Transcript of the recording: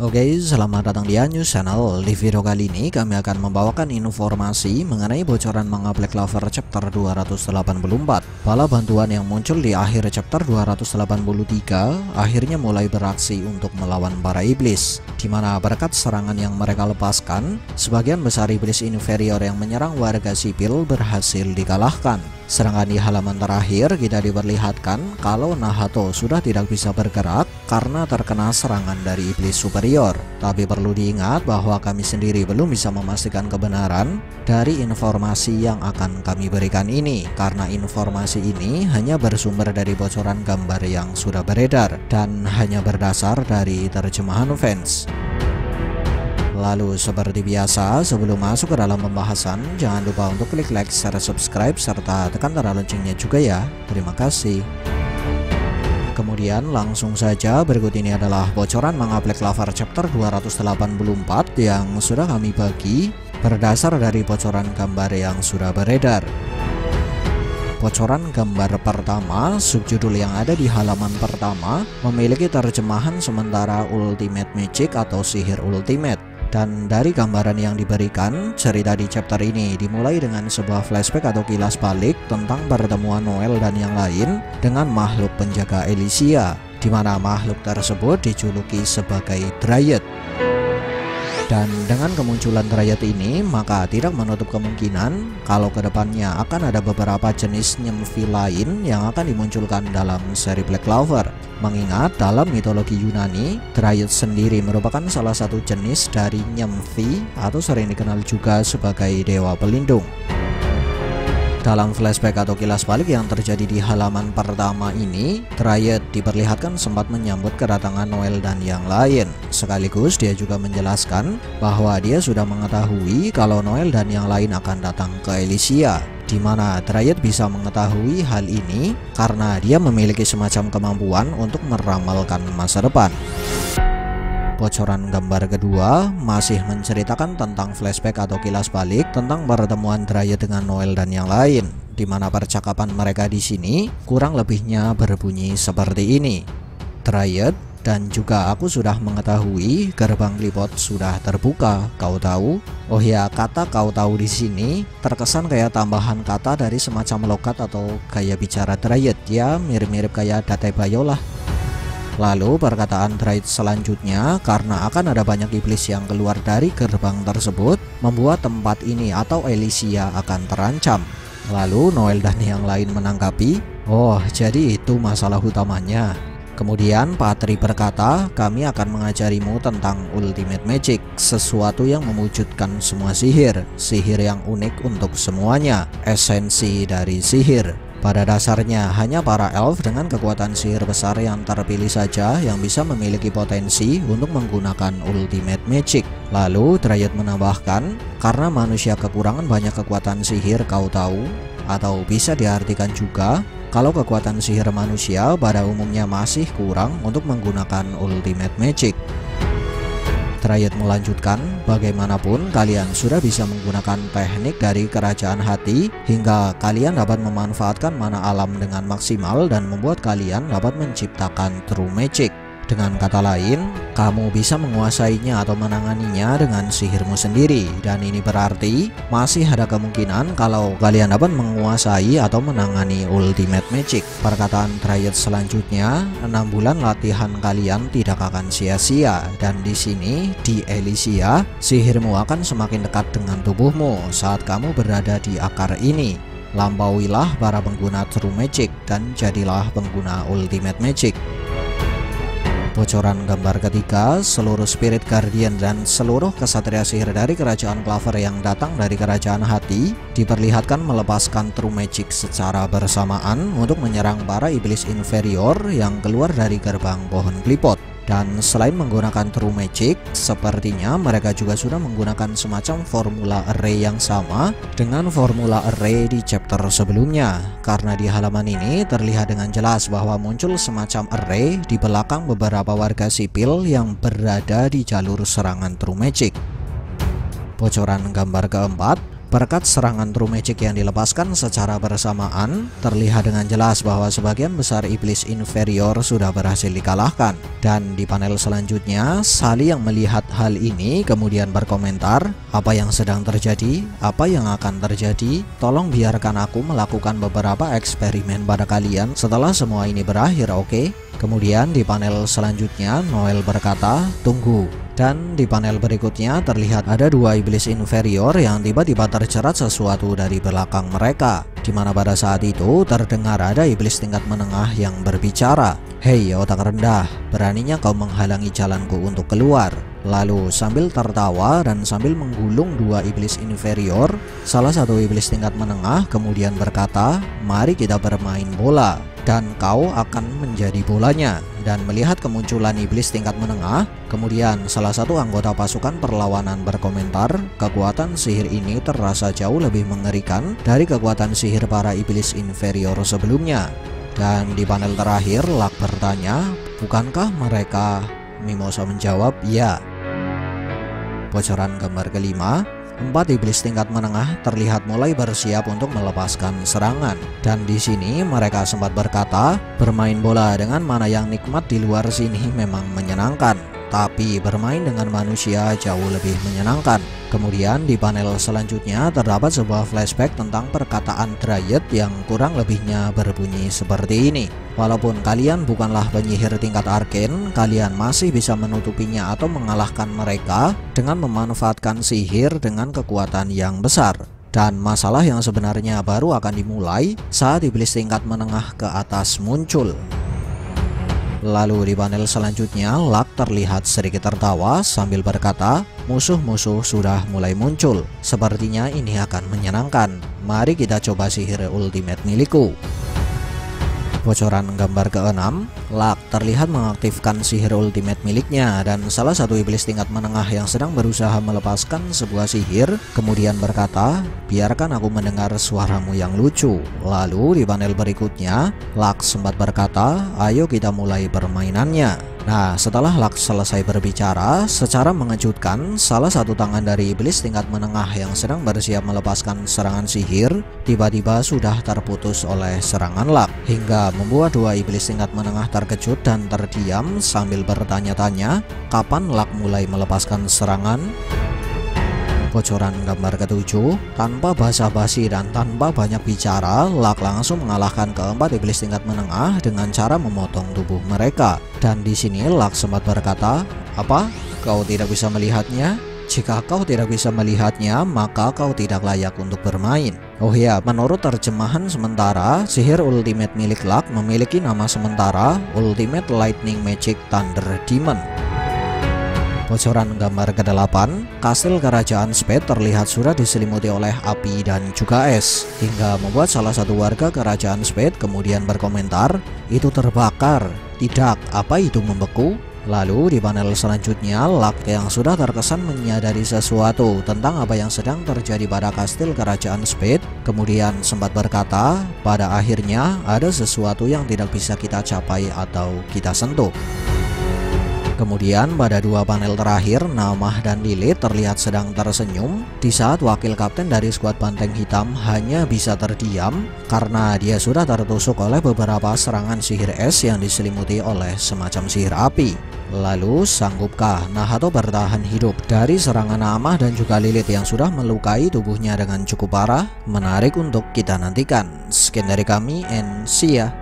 Oke, selamat datang di News Channel. Di video kali ini kami akan membawakan informasi mengenai bocoran manga Black Clover chapter 284. Bala bantuan yang muncul di akhir chapter 283 akhirnya mulai beraksi untuk melawan para iblis, di mana berkat serangan yang mereka lepaskan, sebagian besar iblis inferior yang menyerang warga sipil berhasil dikalahkan. Sedangkan di halaman terakhir kita diperlihatkan kalau Nahato sudah tidak bisa bergerak karena terkena serangan dari iblis superior. Tapi perlu diingat bahwa kami sendiri belum bisa memastikan kebenaran dari informasi yang akan kami berikan ini, karena informasi ini hanya bersumber dari bocoran gambar yang sudah beredar dan hanya berdasar dari terjemahan fans. Lalu seperti biasa, sebelum masuk ke dalam pembahasan, jangan lupa untuk klik like, share, subscribe, serta tekan tanda loncengnya juga ya. Terima kasih. Kemudian langsung saja, berikut ini adalah bocoran manga Black Clover chapter 284 yang sudah kami bagi berdasar dari bocoran gambar yang sudah beredar. Bocoran gambar pertama, subjudul yang ada di halaman pertama, memiliki terjemahan sementara Ultimate Magic atau sihir ultimate. Dan dari gambaran yang diberikan, cerita di chapter ini dimulai dengan sebuah flashback atau kilas balik tentang pertemuan Noel dan yang lain dengan makhluk penjaga Elysia, di mana makhluk tersebut dijuluki sebagai Dryad. Dan dengan kemunculan Dryad ini, maka tidak menutup kemungkinan kalau kedepannya akan ada beberapa jenis nymphi lain yang akan dimunculkan dalam seri Black Clover. Mengingat dalam mitologi Yunani, Dryad sendiri merupakan salah satu jenis dari nymphi atau sering dikenal juga sebagai dewa pelindung. Dalam flashback atau kilas balik yang terjadi di halaman pertama ini, Dryad diperlihatkan sempat menyambut kedatangan Noel dan yang lain. Sekaligus dia juga menjelaskan bahwa dia sudah mengetahui kalau Noel dan yang lain akan datang ke Elysia, di mana Dryad bisa mengetahui hal ini karena dia memiliki semacam kemampuan untuk meramalkan masa depan. Bocoran gambar kedua masih menceritakan tentang flashback atau kilas balik tentang pertemuan Dryad dengan Noel dan yang lain, di mana percakapan mereka di sini kurang lebihnya berbunyi seperti ini. Dryad, dan juga aku sudah mengetahui gerbang Qliphoth sudah terbuka, kau tahu? Oh ya, kata kau tahu di sini terkesan kayak tambahan kata dari semacam logat atau gaya bicara Dryad, ya mirip-mirip kayak Datebayo lah. Lalu perkataan Dryad selanjutnya, karena akan ada banyak iblis yang keluar dari gerbang tersebut, membuat tempat ini atau Elysia akan terancam. Lalu Noel dan yang lain menanggapi, oh jadi itu masalah utamanya. Kemudian Patri berkata, kami akan mengajarimu tentang Ultimate Magic, sesuatu yang mewujudkan semua sihir, sihir yang unik untuk semuanya, esensi dari sihir. Pada dasarnya hanya para elf dengan kekuatan sihir besar yang terpilih saja yang bisa memiliki potensi untuk menggunakan Ultimate Magic. Lalu Dryad menambahkan, karena manusia kekurangan banyak kekuatan sihir, kau tahu, atau bisa diartikan juga kalau kekuatan sihir manusia pada umumnya masih kurang untuk menggunakan Ultimate Magic. Dryad melanjutkan, bagaimanapun kalian sudah bisa menggunakan teknik dari kerajaan hati hingga kalian dapat memanfaatkan mana alam dengan maksimal dan membuat kalian dapat menciptakan True Magic. Dengan kata lain, kamu bisa menguasainya atau menanganinya dengan sihirmu sendiri, dan ini berarti masih ada kemungkinan kalau kalian dapat menguasai atau menangani Ultimate Magic. Perkataan Dryad selanjutnya, 6 bulan latihan kalian tidak akan sia-sia, dan di sini di Elysia sihirmu akan semakin dekat dengan tubuhmu saat kamu berada di akar ini. Lampauilah para pengguna True Magic dan jadilah pengguna Ultimate Magic. Bocoran gambar ketiga, seluruh spirit guardian dan seluruh kesatria sihir dari kerajaan Clover yang datang dari kerajaan hati diperlihatkan melepaskan True Magic secara bersamaan untuk menyerang para iblis inferior yang keluar dari gerbang pohon Qliphoth. Dan selain menggunakan True Magic, sepertinya mereka juga sudah menggunakan semacam formula array yang sama dengan formula array di chapter sebelumnya. Karena di halaman ini terlihat dengan jelas bahwa muncul semacam array di belakang beberapa warga sipil yang berada di jalur serangan True Magic. Bocoran gambar keempat, Berkat serangan True Magic yang dilepaskan secara bersamaan, terlihat dengan jelas bahwa sebagian besar iblis inferior sudah berhasil dikalahkan. Dan di panel selanjutnya, Sally yang melihat hal ini kemudian berkomentar, "Apa yang sedang terjadi? Apa yang akan terjadi? Tolong biarkan aku melakukan beberapa eksperimen pada kalian setelah semua ini berakhir, oke?" Kemudian di panel selanjutnya, Noel berkata, "Tunggu." Dan di panel berikutnya terlihat ada dua iblis inferior yang tiba-tiba terjerat sesuatu dari belakang mereka, di mana pada saat itu terdengar ada iblis tingkat menengah yang berbicara, "Hei otak rendah, beraninya kau menghalangi jalanku untuk keluar." Lalu sambil tertawa dan sambil menggulung dua iblis inferior, salah satu iblis tingkat menengah kemudian berkata, "Mari kita bermain bola dan kau akan menjadi bolanya." Dan melihat kemunculan iblis tingkat menengah, kemudian salah satu anggota pasukan perlawanan berkomentar, "Kekuatan sihir ini terasa jauh lebih mengerikan dari kekuatan sihir para iblis inferior sebelumnya." Dan di panel terakhir, Luck bertanya, "Bukankah mereka?" Mimosa menjawab, "Ya." Bocoran gambar kelima, 4 iblis tingkat menengah terlihat mulai bersiap untuk melepaskan serangan. Dan di sini mereka sempat berkata, "Bermain bola dengan mana yang nikmat di luar sini memang menyenangkan, tapi bermain dengan manusia jauh lebih menyenangkan." Kemudian di panel selanjutnya terdapat sebuah flashback tentang perkataan Dryad yang kurang lebihnya berbunyi seperti ini, "Walaupun kalian bukanlah penyihir tingkat arken, kalian masih bisa menutupinya atau mengalahkan mereka dengan memanfaatkan sihir dengan kekuatan yang besar." Dan masalah yang sebenarnya baru akan dimulai saat iblis tingkat menengah ke atas muncul. Lalu di panel selanjutnya, Luck terlihat sedikit tertawa sambil berkata, "Musuh-musuh sudah mulai muncul. Sepertinya ini akan menyenangkan. Mari kita coba sihir ultimate milikku." Bocoran gambar ke-6, Luck terlihat mengaktifkan sihir ultimate miliknya dan salah satu iblis tingkat menengah yang sedang berusaha melepaskan sebuah sihir kemudian berkata, "Biarkan aku mendengar suaramu yang lucu." Lalu di panel berikutnya, Luck sempat berkata, "Ayo kita mulai permainannya." Nah, setelah Luck selesai berbicara, secara mengejutkan, salah satu tangan dari iblis tingkat menengah yang sedang bersiap melepaskan serangan sihir tiba-tiba sudah terputus oleh serangan Luck, hingga membuat dua iblis tingkat menengah terkejut dan terdiam sambil bertanya-tanya, kapan Luck mulai melepaskan serangan? Bocoran gambar ke-7, tanpa basa-basi dan tanpa banyak bicara, Luck langsung mengalahkan keempat iblis tingkat menengah dengan cara memotong tubuh mereka. Dan di sini Luck sempat berkata, "Apa? Kau tidak bisa melihatnya? Jika kau tidak bisa melihatnya, maka kau tidak layak untuk bermain." Oh ya, menurut terjemahan sementara, sihir ultimate milik Luck memiliki nama sementara Ultimate Lightning Magic Thunder Demon. Bocoran gambar ke-8, kastil kerajaan Spade terlihat sudah diselimuti oleh api dan juga es, hingga membuat salah satu warga kerajaan Spade kemudian berkomentar, "Itu terbakar. Tidak, apa itu membeku?" Lalu di panel selanjutnya, Luck yang sudah terkesan menyadari sesuatu tentang apa yang sedang terjadi pada kastil kerajaan Spade kemudian sempat berkata, "Pada akhirnya ada sesuatu yang tidak bisa kita capai atau kita sentuh." Kemudian pada dua panel terakhir, Namah dan Lilith terlihat sedang tersenyum di saat wakil kapten dari skuad Banteng Hitam hanya bisa terdiam karena dia sudah tertusuk oleh beberapa serangan sihir es yang diselimuti oleh semacam sihir api. Lalu sanggupkah Nahato bertahan hidup dari serangan Namah dan juga Lilith yang sudah melukai tubuhnya dengan cukup parah? Menarik untuk kita nantikan. Sekian dari kami and see ya.